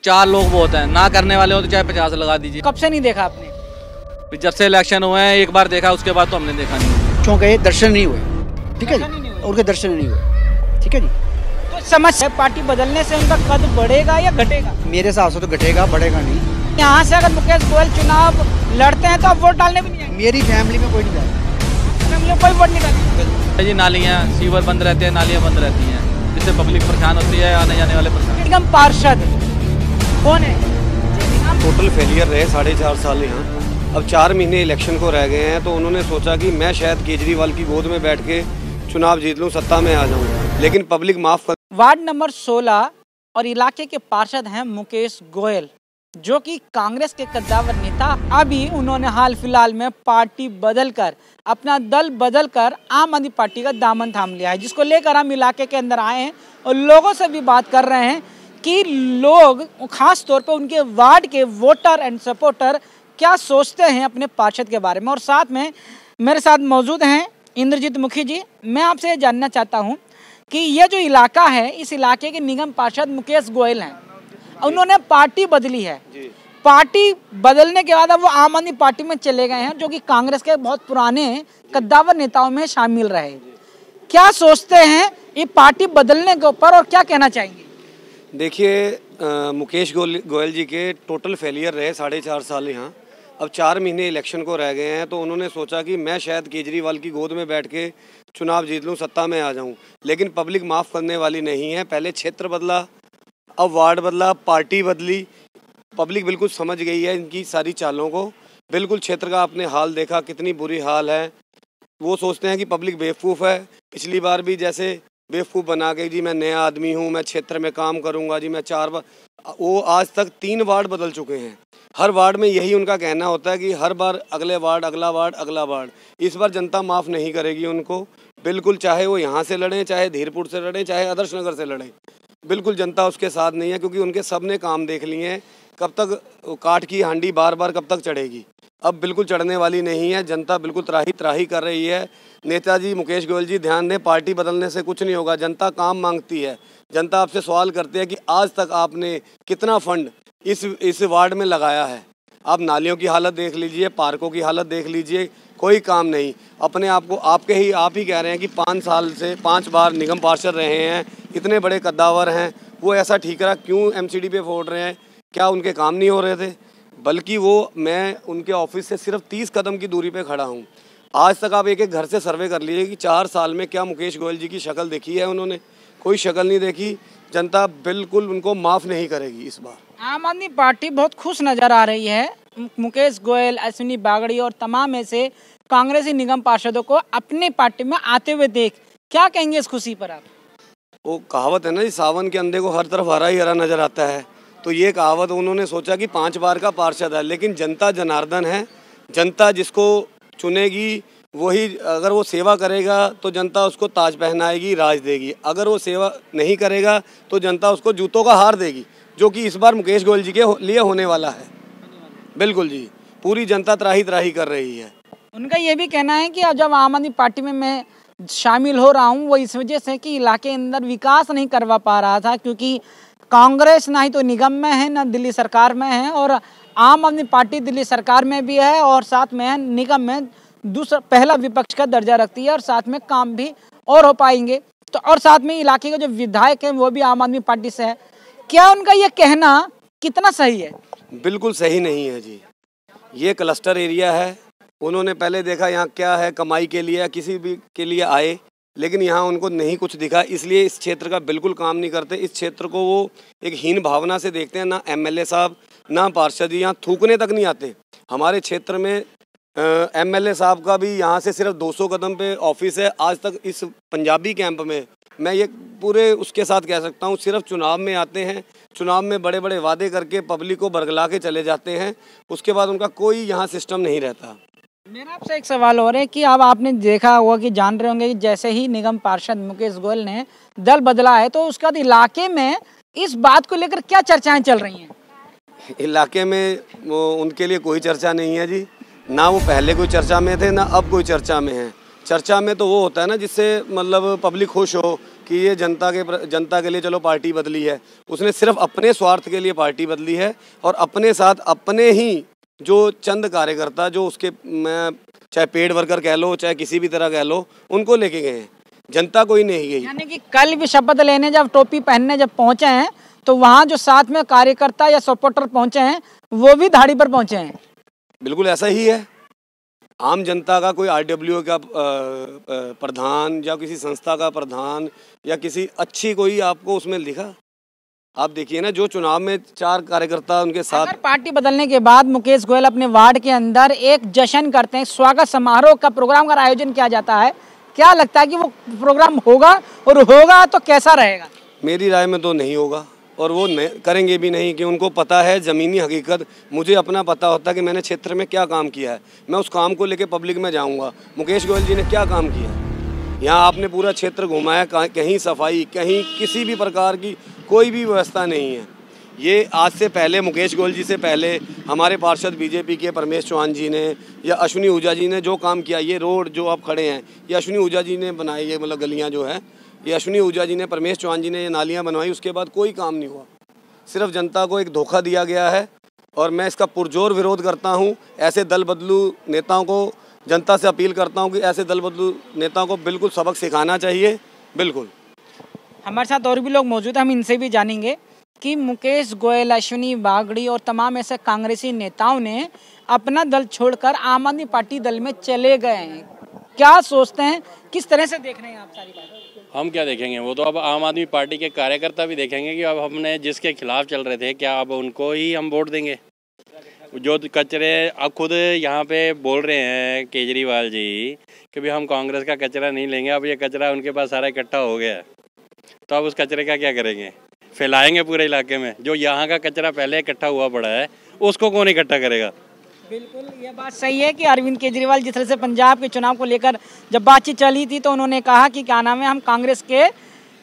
4 लोग बहुत हैं, ना करने वाले हो तो चाहे 50 लगा दीजिए। कब से नहीं देखा आपने? जब से इलेक्शन हुए हैं एक बार देखा, उसके बाद तो हमने देखा नहीं। क्योंकि दर्शन नहीं हुए, ठीक है दर्शन ही नहीं जी, हुए। उनके दर्शन नहीं हुए, ठीक है जी। तो समझ है पार्टी बदलने से उनका कद बढ़ेगा या घटेगा? मेरे हिसाब से तो घटेगा, बढ़ेगा नहीं। यहाँ से अगर मुकेश गोयल चुनाव लड़ते हैं तो आप वोट डालने भी नहीं आएंगे? मेरी फैमिली में कोई नहीं जाएगा। हम लोग कोई वोट नहीं डालेंगे। जी नालियाँ सीवर बंद रहते हैं, नालियाँ बंद रहती हैं, जिससे पब्लिक परेशान होती है, आने जाने वाले परेशान। निगम पार्षद कौन है? टोटल फेलियर रहे 4.5 साल यहाँ। अब 4 महीने इलेक्शन को रह गए हैं, तो उन्होंने सोचा कि मैं शायद केजरीवाल की गोद में बैठ के चुनाव जीत लूँ, सत्ता में आ जाऊँ, लेकिन पब्लिक माफ़ कर। वार्ड नंबर 16 और इलाके के पार्षद हैं मुकेश गोयल, जो कि कांग्रेस के कद्दावर नेता। अभी उन्होंने हाल फिलहाल में पार्टी बदलकर, अपना दल बदलकर आम आदमी पार्टी का दामन थाम लिया है, जिसको लेकर हम इलाके के अंदर आए हैं और लोगों से भी बात कर रहे हैं कि लोग खास तौर पे उनके वार्ड के वोटर एंड सपोर्टर क्या सोचते हैं अपने पार्षद के बारे में। और साथ में मेरे साथ मौजूद हैं इंद्रजीत मुखी जी। मैं आपसे ये जानना चाहता हूँ कि ये जो इलाका है, इस इलाके के निगम पार्षद मुकेश गोयल हैं, उन्होंने पार्टी बदली है। पार्टी बदलने के बाद अब वो आम आदमी पार्टी में चले गए हैं, जो कि कांग्रेस के बहुत पुराने कद्दावर नेताओं में शामिल रहे। क्या सोचते हैं ये पार्टी बदलने के ऊपर और क्या कहना चाहेंगे? देखिए, मुकेश गोयल जी के टोटल फेलियर रहे 4.5 साल यहाँ। अब 4 महीने इलेक्शन को रह गए हैं, तो उन्होंने सोचा कि मैं शायद केजरीवाल की गोद में बैठ के चुनाव जीत लूँ, सत्ता में आ जाऊँ, लेकिन पब्लिक माफ़ करने वाली नहीं है। पहले क्षेत्र बदला, अब वार्ड बदला, पार्टी बदली, पब्लिक बिल्कुल समझ गई है इनकी सारी चालों को। बिल्कुल क्षेत्र का आपने हाल देखा, कितनी बुरी हाल है। वो सोचते हैं कि पब्लिक बेवकूफ़ है। पिछली बार भी जैसे बेवकूफ़ बना के जी मैं नया आदमी हूँ, मैं क्षेत्र में काम करूँगा जी, मैं 4 बार, वो आज तक 3 वार्ड बदल चुके हैं। हर वार्ड में यही उनका कहना होता है कि हर बार अगले वार्ड, अगला वार्ड, अगला वार्ड। इस बार जनता माफ़ नहीं करेगी उनको, बिल्कुल, चाहे वो यहाँ से लड़ें, चाहे धीरपुर से लड़ें, चाहे आदर्श नगर से लड़ें, बिल्कुल जनता उसके साथ नहीं है, क्योंकि उनके सब ने काम देख लिए हैं। कब तक काठ की हांडी बार बार कब तक चढ़ेगी? अब बिल्कुल चढ़ने वाली नहीं है। जनता बिल्कुल त्राही त्राही कर रही है। नेताजी मुकेश गोयल जी ध्यान दें, पार्टी बदलने से कुछ नहीं होगा। जनता काम मांगती है। जनता आपसे सवाल करती है कि आज तक आपने कितना फंड इस वार्ड में लगाया है। आप नालियों की हालत देख लीजिए, पार्कों की हालत देख लीजिए, कोई काम नहीं। अपने आप को आप ही कह रहे हैं कि 5 साल से 5 बार निगम पार्षद रहे हैं, इतने बड़े कद्दावर हैं, वो ऐसा ठीकरा क्यों एमसीडी पे फोड़ रहे हैं? क्या उनके काम नहीं हो रहे थे? बल्कि मैं उनके ऑफिस से सिर्फ 30 कदम की दूरी पे खड़ा हूँ। आज तक आप एक एक घर से सर्वे कर लीजिए कि 4 साल में क्या मुकेश गोयल जी की शक्ल देखी है उन्होंने? कोई शक्ल नहीं देखी। जनता बिल्कुल उनको माफ़ नहीं करेगी इस बार। आम आदमी पार्टी बहुत खुश नजर आ रही है। मुकेश गोयल, अश्विनी बागड़ी और तमाम ऐसे कांग्रेसी निगम पार्षदों को अपनी पार्टी में आते हुए देख, क्या कहेंगे इस खुशी पर आप? वो कहावत है ना जी, सावन के अंधे को हर तरफ हरा ही हरा नजर आता है। तो ये कहावत उन्होंने सोचा कि 5 बार का पार्षद है, लेकिन जनता जनार्दन है। जनता जिसको चुनेगी वही, अगर वो सेवा करेगा तो जनता उसको ताज पहनाएगी, राज देगी। अगर वो सेवा नहीं करेगा तो जनता उसको जूतों का हार देगी, जो कि इस बार मुकेश गोयल जी के लिए होने वाला है। बिल्कुल जी, पूरी जनता त्राही त्राही कर रही है। उनका ये भी कहना है कि अब जब आम आदमी पार्टी में मैं शामिल हो रहा हूँ, वो इस वजह से कि इलाके के अंदर विकास नहीं करवा पा रहा था, क्योंकि कांग्रेस ना ही तो निगम में है, ना दिल्ली सरकार में है, और आम आदमी पार्टी दिल्ली सरकार में भी है और साथ में निगम में पहला विपक्ष का दर्जा रखती है, और साथ में काम भी और हो पाएंगे। तो और साथ में इलाके के जो विधायक हैं वो भी आम आदमी पार्टी से है। क्या उनका ये कहना कितना सही है? बिल्कुल सही नहीं है जी। ये क्लस्टर एरिया है। उन्होंने पहले देखा यहाँ क्या है, कमाई के लिए किसी भी के लिए आए, लेकिन यहाँ उनको नहीं कुछ दिखा, इसलिए इस क्षेत्र का बिल्कुल काम नहीं करते। इस क्षेत्र को वो एक हीन भावना से देखते हैं। ना एमएलए साहब, ना पार्षद जी यहाँ थूकने तक नहीं आते। हमारे क्षेत्र में एमएलए साहब का भी यहाँ से सिर्फ 200 कदम पे ऑफिस है। आज तक इस पंजाबी कैंप में मैं ये पूरे उसके साथ कह सकता हूँ, सिर्फ चुनाव में आते हैं, चुनाव में बड़े बड़े वादे करके पब्लिक को बरगला के चले जाते हैं। उसके बाद उनका कोई यहाँ सिस्टम नहीं रहता। मेरा आपसे एक सवाल हो रहा है कि अब आपने देखा होगा कि जान रहे होंगे कि जैसे ही निगम पार्षद मुकेश गोयल ने दल बदला है, तो उसके बाद इलाके में इस बात को लेकर क्या चर्चाएं चल रही हैं? इलाके में वो उनके लिए कोई चर्चा नहीं है जी। ना वो पहले कोई चर्चा में थे, ना अब कोई चर्चा में है। चर्चा में तो वो होता है ना जिससे मतलब पब्लिक खुश हो, कि ये जनता के लिए चलो पार्टी बदली है। उसने सिर्फ अपने स्वार्थ के लिए पार्टी बदली है और अपने साथ अपने ही जो चंद कार्यकर्ता जो उसके चाहे पेड वर्कर कह लो चाहे किसी भी तरह कह लो, उनको लेके गए हैं, जनता कोई नहीं गई। यानी कि कल भी शपथ लेने जब टोपी पहनने जब पहुंचे हैं तो वहां जो साथ में कार्यकर्ता या सपोर्टर पहुंचे हैं वो भी धाड़ी पर पहुंचे हैं। बिल्कुल ऐसा ही है। आम जनता का कोई RWA का प्रधान या किसी संस्था का प्रधान या किसी अच्छी कोई आपको उसमें लिखा? आप देखिए ना, जो चुनाव में 4 कार्यकर्ता उनके साथ। अगर पार्टी बदलने के बाद मुकेश गोयल अपने वार्ड के अंदर एक जश्न करते हैं, स्वागत समारोह का प्रोग्राम का आयोजन किया जाता है, क्या लगता है कि वो प्रोग्राम होगा और होगा तो कैसा रहेगा? मेरी राय में तो नहीं होगा और वो करेंगे भी नहीं, कि उनको पता है ज़मीनी हकीकत। मुझे अपना पता होता है कि मैंने क्षेत्र में क्या काम किया है, मैं उस काम को लेके पब्लिक में जाऊंगा। मुकेश गोयल जी ने क्या काम किया है, यहाँ आपने पूरा क्षेत्र घुमाया, कहीं सफाई, कहीं किसी भी प्रकार की कोई भी व्यवस्था नहीं है। ये आज से पहले, मुकेश गोयल जी से पहले हमारे पार्षद बीजेपी के परमेश चौहान जी ने या अश्विनी ऊजा जी ने जो काम किया, ये रोड जो आप खड़े हैं ये अश्विनी ऊजा जी ने बनाई, ये मतलब गलियाँ जो है ये अश्विनी ऊजा जी ने, परमेश चौहान जी ने ये नालियाँ बनवाई। उसके बाद कोई काम नहीं हुआ, सिर्फ जनता को एक धोखा दिया गया है और मैं इसका पुरजोर विरोध करता हूँ। ऐसे दल बदलू नेताओं को जनता से अपील करता हूँ कि ऐसे दल बदलू नेताओं को बिल्कुल सबक सिखाना चाहिए। बिल्कुल। हमारे साथ और भी लोग मौजूद हैं, हम इनसे भी जानेंगे कि मुकेश गोयल, अश्विनी बागड़ी और तमाम ऐसे कांग्रेसी नेताओं ने अपना दल छोड़कर आम आदमी पार्टी दल में चले गए हैं। क्या सोचते हैं, किस तरह से देख रहे हैं आप सारी बात? हम क्या देखेंगे, वो तो अब आम आदमी पार्टी के कार्यकर्ता भी देखेंगे कि अब हमने जिसके खिलाफ चल रहे थे क्या अब उनको ही हम वोट देंगे। जो कचरे अब खुद यहाँ पे बोल रहे हैं केजरीवाल जी कि भी हम कांग्रेस का कचरा नहीं लेंगे, अब ये कचरा उनके पास सारा इकट्ठा हो गया है, तो अब उस कचरे का क्या करेंगे? फैलाएंगे पूरे इलाके में। जो यहाँ का कचरा पहले इकट्ठा हुआ पड़ा है उसको कौन इकट्ठा करेगा? बिल्कुल, ये बात सही है कि अरविंद केजरीवाल जिस तरह से पंजाब के चुनाव को लेकर जब बातचीत चली थी तो उन्होंने कहा कि क्या नाम है, हम कांग्रेस के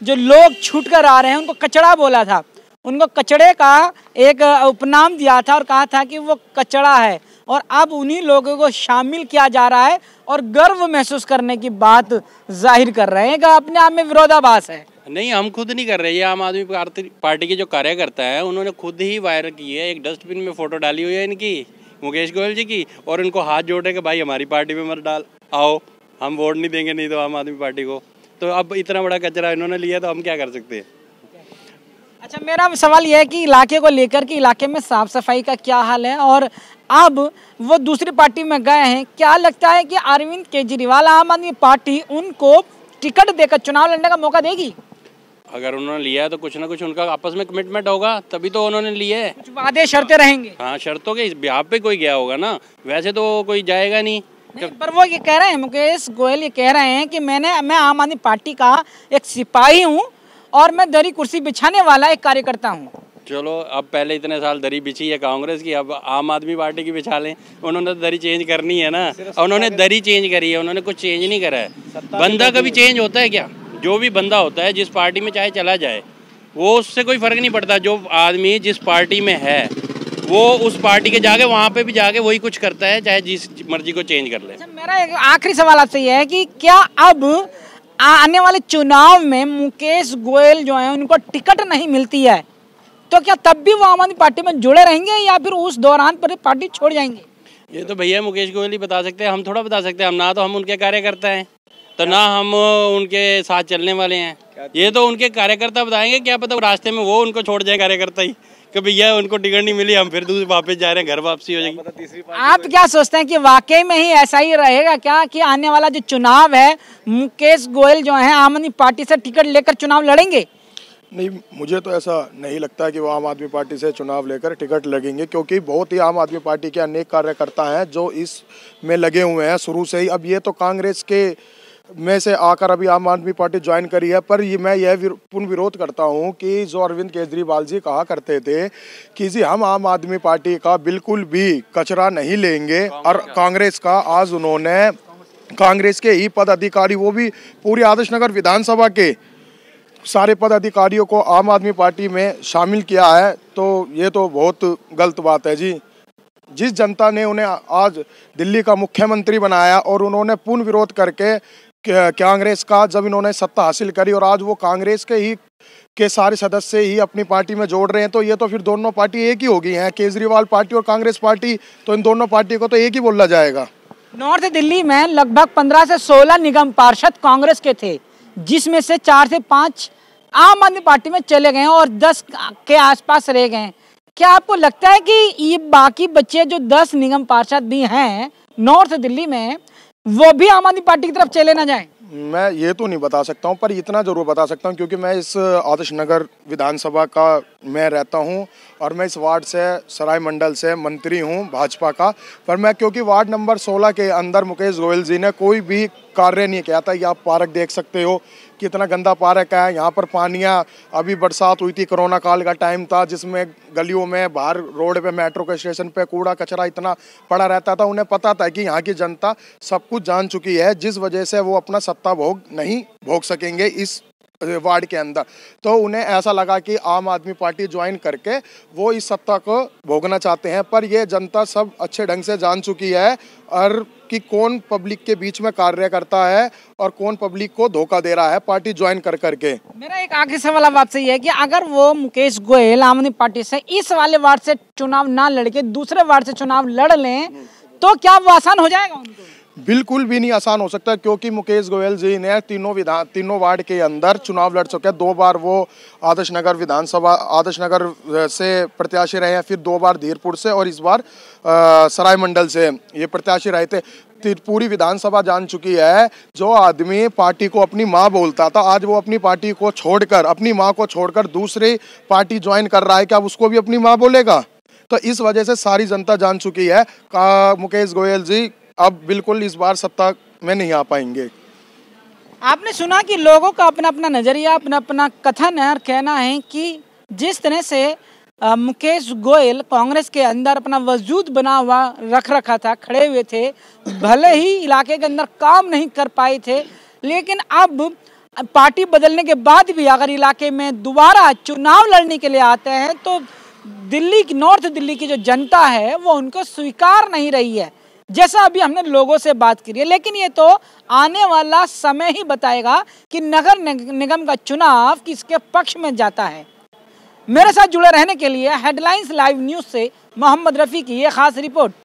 जो लोग छूट कर आ रहे हैं उनको कचड़ा बोला था, उनको कचड़े का एक उपनाम दिया था और कहा था कि वो कचड़ा है, और अब उन्हीं लोगों को शामिल किया जा रहा है और गर्व महसूस करने की बात जाहिर कर रहे हैं कि अपने आप में विरोधाभास है। नहीं, हम खुद नहीं कर रहे, ये आम आदमी पार्टी के जो कार्यकर्ता हैं उन्होंने खुद ही वायरल की है, एक डस्टबिन में फोटो डाली हुई है इनकी, मुकेश गोयल जी की, और इनको हाथ जोड़े कि भाई हमारी पार्टी में मत डाल, आओ हम वोट नहीं देंगे नहीं तो आम आदमी पार्टी को। तो अब इतना बड़ा कचरा इन्होंने लिया तो हम क्या कर सकते हैं? अच्छा, मेरा सवाल यह है कि इलाके को लेकर के इलाके में साफ सफाई का क्या हाल है, और अब वो दूसरी पार्टी में गए हैं, क्या लगता है कि अरविंद केजरीवाल, आम आदमी पार्टी उनको टिकट देकर चुनाव लड़ने का मौका देगी? अगर उन्होंने लिया है तो कुछ ना कुछ उनका आपस में कमिटमेंट होगा, तभी तो उन्होंने लिए है। कुछ वादे शर्तें रहेंगे। हाँ, शर्तों के यहाँ पे कोई गया होगा ना, वैसे तो कोई जाएगा नहीं। पर वो ये कह रहे हैं, मुकेश गोयल ये कह रहे हैं कि मैं आम आदमी पार्टी का एक सिपाही हूँ और मैं दरी कुर्सी बिछाने वाला एक कार्यकर्ता हूँ। चलो, अब पहले इतने साल दरी बिछी है कांग्रेस की, अब आम आदमी पार्टी की बिछा लें। उन्होंने दरी चेंज करनी है ना, उन्होंने दरी चेंज करी है, उन्होंने कुछ चेंज नहीं करा है। बंदा कभी चेंज होता है क्या? जो भी बंदा होता है जिस पार्टी में चाहे चला जाए, वो उससे कोई फर्क नहीं पड़ता। जो आदमी जिस पार्टी में है वो उस पार्टी के जाके वहाँ पे भी जाके वही कुछ करता है, चाहे जिस मर्जी को चेंज कर ले। अच्छा, मेरा एक आखिरी सवाल आपसे ये है कि क्या अब आने वाले चुनाव में मुकेश गोयल जो है उनको टिकट नहीं मिलती है तो क्या तब भी वो आम आदमी पार्टी में जुड़े रहेंगे या फिर उस दौरान पर पार्टी छोड़ जाएंगे? ये तो भैया मुकेश गोयल ही बता सकते हैं, हम थोड़ा बता सकते हैं। हम ना तो हम उनके कार्यकर्ता हैं तो ना हम उनके साथ चलने वाले हैं। ये तो उनके कार्यकर्ता बताएंगे, क्या पता रास्ते में वो उनको छोड़ जाए कार्यकर्ता ही कि भैया उनको टिकट नहीं मिली, हम फिर दूसरी वापस जा रहे हैं, घर वापसी हो जाएगी। आप क्या सोचते हैं कि वाकई में ही ऐसा ही रहेगा क्या कि आने वाला जो चुनाव है मुकेश गोयल जो है आम आदमी पार्टी से टिकट लेकर चुनाव लड़ेंगे? नहीं, मुझे तो ऐसा नहीं लगता कि वो आम आदमी पार्टी से चुनाव लेकर टिकट लगेंगे, क्योंकि बहुत ही आम आदमी पार्टी के अनेक कार्यकर्ता हैं जो इस में लगे हुए हैं शुरू से ही। अब ये तो कांग्रेस के में से आकर अभी आम आदमी पार्टी ज्वाइन करी है, पर ये मैं यह पूर्ण विरोध करता हूं कि जो अरविंद केजरीवाल जी कहा करते थे कि जी हम आम आदमी पार्टी का बिल्कुल भी कचरा नहीं लेंगे, और कांग्रेस का आज उन्होंने कांग्रेस के ही पदाधिकारी, वो भी पूरी आदर्श नगर विधानसभा के सारे पदाधिकारियों को आम आदमी पार्टी में शामिल किया है, तो ये तो बहुत गलत बात है जी। जिस जनता ने उन्हें आज दिल्ली का मुख्यमंत्री बनाया और उन्होंने पूर्ण विरोध करके कांग्रेस का जब इन्होंने सत्ता हासिल करी और आज वो कांग्रेस के सारे सदस्य ही अपनी पार्टी में जोड़ रहे हैं, तो ये तो फिर दोनों पार्टी एक ही हो गई हैं, केजरीवाल पार्टी और कांग्रेस पार्टी। तो इन दोनों पार्टी को तो एक ही बोला जाएगा। नॉर्थ दिल्ली में लगभग 15 से 16 निगम पार्षद कांग्रेस के थे, जिसमें से 4 से 5 आम आदमी पार्टी में चले गए और 10 के आसपास रह गए। क्या आपको लगता है कि ये बाकी बच्चे जो 10 निगम पार्षद भी हैं नॉर्थ दिल्ली में, वो भी आम आदमी पार्टी की तरफ चले ना जाएं? मैं ये तो नहीं बता सकता हूँ, पर इतना जरूर बता सकता हूँ क्योंकि मैं इस आदर्श नगर विधानसभा का मैं रहता हूँ और मैं इस वार्ड से सराय मंडल से मंत्री हूँ भाजपा का। पर मैं क्योंकि वार्ड नंबर 16 के अंदर मुकेश गोयल जी ने कोई भी कार्य नहीं किया था। ये आप पार्क देख सकते हो कितना गंदा पार्क है। यहाँ पर पानियाँ, अभी बरसात हुई थी, कोरोना काल का टाइम था, जिसमें गलियों में बाहर रोड पे मेट्रो के स्टेशन पे कूड़ा कचरा इतना पड़ा रहता था। उन्हें पता था कि यहाँ की जनता सब कुछ जान चुकी है, जिस वजह से वो अपना सत्ता भोग नहीं भोग सकेंगे इस वार्ड के अंदर। तो उन्हें ऐसा लगा कि आम आदमी पार्टी ज्वाइन करके वो इस सत्ता को भोगना चाहते हैं। पर ये जनता सब अच्छे ढंग से जान चुकी है और कि कौन पब्लिक के बीच में कार्य करता है और कौन पब्लिक को धोखा दे रहा है पार्टी ज्वाइन कर करके। मेरा एक आखिरी सवाल अब आपसे ये है कि अगर वो मुकेश गोयल आम आदमी पार्टी से इस वाले वार्ड से चुनाव ना लड़के दूसरे वार्ड से चुनाव लड़ लें, तो क्या वो आसान हो जाएगा उनको? बिल्कुल भी नहीं आसान हो सकता, क्योंकि मुकेश गोयल जी ने तीनों वार्ड के अंदर चुनाव लड़ चुके हैं। 2 बार वो आदर्श नगर से प्रत्याशी रहे हैं, फिर 2 बार धीरपुर से और इस बार सराय मंडल से ये प्रत्याशी रहे थे। पूरी विधानसभा जान चुकी है, जो आदमी पार्टी को अपनी माँ बोलता था, आज वो अपनी पार्टी को छोड़कर, अपनी माँ को छोड़कर दूसरी पार्टी ज्वाइन कर रहा है। क्या उसको भी अपनी माँ बोलेगा? तो इस वजह से सारी जनता जान चुकी है मुकेश गोयल जी अब बिल्कुल इस बार सत्ता में नहीं आ पाएंगे। आपने सुना कि लोगों का अपना अपना नजरिया, अपना अपना कथन है और कहना है कि जिस तरह से मुकेश गोयल कांग्रेस के अंदर अपना वजूद बना हुआ रख रखा था, खड़े हुए थे, भले ही इलाके के अंदर काम नहीं कर पाए थे, लेकिन अब पार्टी बदलने के बाद भी अगर इलाके में दोबारा चुनाव लड़ने के लिए आते हैं तो नॉर्थ दिल्ली की जो जनता है वो उनको स्वीकार नहीं रही है, जैसा अभी हमने लोगों से बात की है। लेकिन ये तो आने वाला समय ही बताएगा कि नगर निगम का चुनाव किसके पक्ष में जाता है। मेरे साथ जुड़े रहने के लिए हेडलाइंस लाइव न्यूज़ से मोहम्मद रफ़ी की ये खास रिपोर्ट।